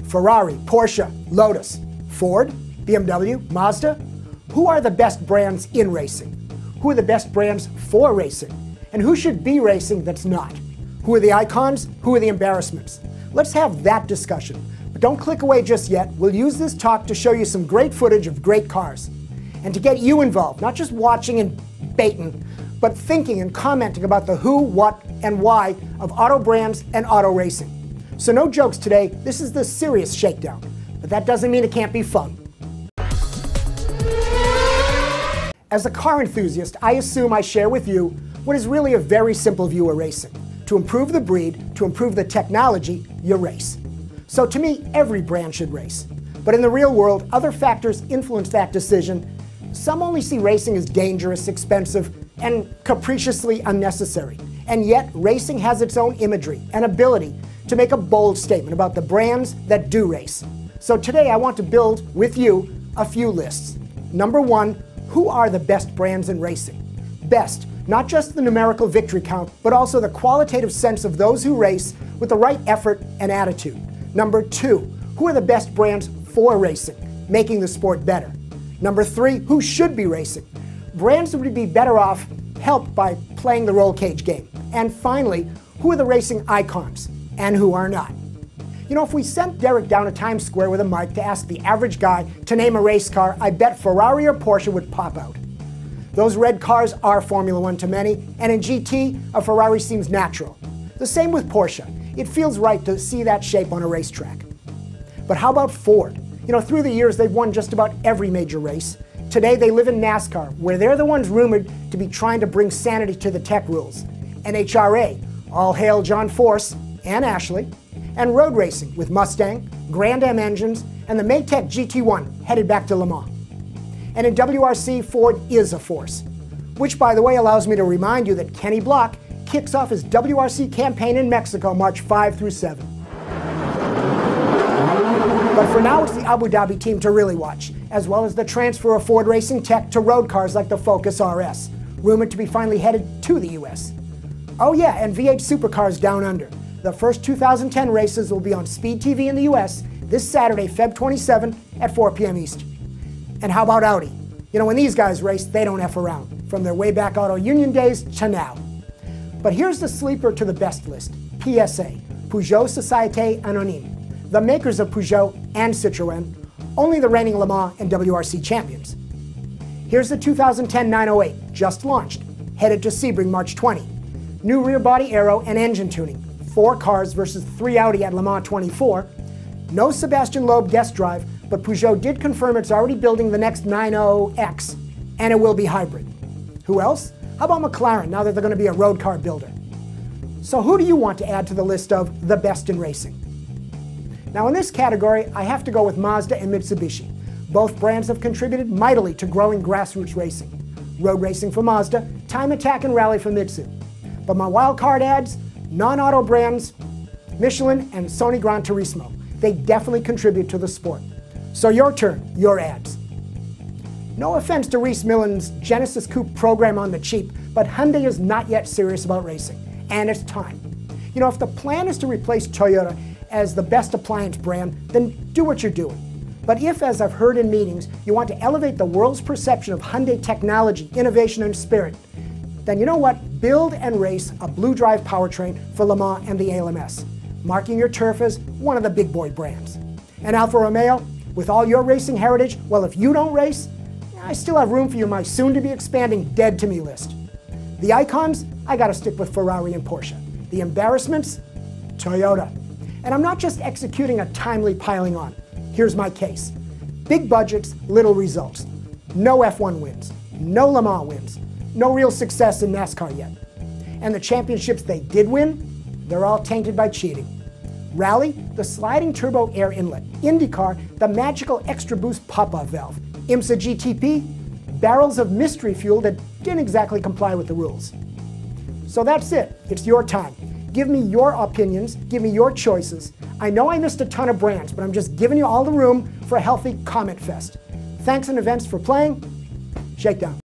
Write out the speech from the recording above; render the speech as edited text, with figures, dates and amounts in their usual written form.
Ferrari, Porsche, Lotus, Ford, BMW, Mazda? Who are the best brands in racing? Who are the best brands for racing? And who should be racing that's not? Who are the icons? Who are the embarrassments? Let's have that discussion. But don't click away just yet. We'll use this talk to show you some great footage of great cars. And to get you involved, not just watching and baiting, but thinking and commenting about the who, what, and why of auto brands and auto racing. So no jokes today, this is the serious shakedown. But that doesn't mean it can't be fun. As a car enthusiast, I assume I share with you what is really a very simple view of racing. To improve the breed, to improve the technology, you race. So to me, every brand should race. But in the real world, other factors influence that decision. Some only see racing as dangerous, expensive, and capriciously unnecessary. And yet, racing has its own imagery and ability to make a bold statement about the brands that do race. So today I want to build with you a few lists. Number one, who are the best brands in racing? Best, not just the numerical victory count, but also the qualitative sense of those who race with the right effort and attitude. Number two, who are the best brands for racing, making the sport better? Number three, who should be racing? Brands that would be better off helped by playing the roll cage game. And finally, who are the racing icons and who are not? You know, if we sent Derek down to Times Square with a mic to ask the average guy to name a race car, I bet Ferrari or Porsche would pop out. Those red cars are Formula One to many, and in GT, a Ferrari seems natural. The same with Porsche. It feels right to see that shape on a racetrack. But how about Ford? You know, through the years, they've won just about every major race. Today, they live in NASCAR, where they're the ones rumored to be trying to bring sanity to the tech rules. NHRA, all hail John Force and Ashley. And road racing with Mustang, Grand Am engines, and the Maytech GT1 headed back to Le Mans. And in WRC, Ford is a force. Which, by the way, allows me to remind you that Kenny Block kicks off his WRC campaign in Mexico March 5 through 7. But for now, it's the Abu Dhabi team to really watch, as well as the transfer of Ford racing tech to road cars like the Focus RS, rumored to be finally headed to the US. Oh yeah, and V8 supercars down under. The first 2010 races will be on Speed TV in the US this Saturday, Feb 27 at 4 p.m. Eastern. And how about Audi? You know, when these guys race, they don't F around, from their way back auto union days to now. But here's the sleeper to the best list, PSA, Peugeot Société Anonyme, the makers of Peugeot and Citroën, only the reigning Le Mans and WRC champions. Here's the 2010 908, just launched, headed to Sebring March 20. New rear body aero and engine tuning, 4 cars versus 3 Audi at Le Mans 24. No Sebastian Loeb guest drive, but Peugeot did confirm it's already building the next 90X, and it will be hybrid. Who else? How about McLaren, now that they're going to be a road car builder? So who do you want to add to the list of the best in racing? Now in this category, I have to go with Mazda and Mitsubishi. Both brands have contributed mightily to growing grassroots racing. Road racing for Mazda, time attack and rally for Mitsu. But my wild card adds, non-auto brands, Michelin and Sony Gran Turismo. They definitely contribute to the sport. So your turn, your ads. No offense to Reese Millen's Genesis Coupe program on the cheap, but Hyundai is not yet serious about racing, and it's time. You know, if the plan is to replace Toyota as the best appliance brand, then do what you're doing. But if, as I've heard in meetings, you want to elevate the world's perception of Hyundai technology, innovation, and spirit, then you know what? Build and race a Blue Drive powertrain for Le Mans and the ALMS, marking your turf as one of the big boy brands. And Alfa Romeo, with all your racing heritage, well, if you don't race, I still have room for you in my soon-to-be expanding dead to me list. The icons, I gotta stick with Ferrari and Porsche. The embarrassments, Toyota. And I'm not just executing a timely piling on. Here's my case. Big budgets, little results. No F1 wins, no Le Mans wins, no real success in NASCAR yet. And the championships they did win, they're all tainted by cheating. Rally, the sliding turbo air inlet. IndyCar, the magical extra boost pop-off valve. IMSA GTP, barrels of mystery fuel that didn't exactly comply with the rules. So that's it. It's your time. Give me your opinions, give me your choices. I know I missed a ton of brands, but I'm just giving you all the room for a healthy comment fest. Thanks in advance for playing. Shakedown.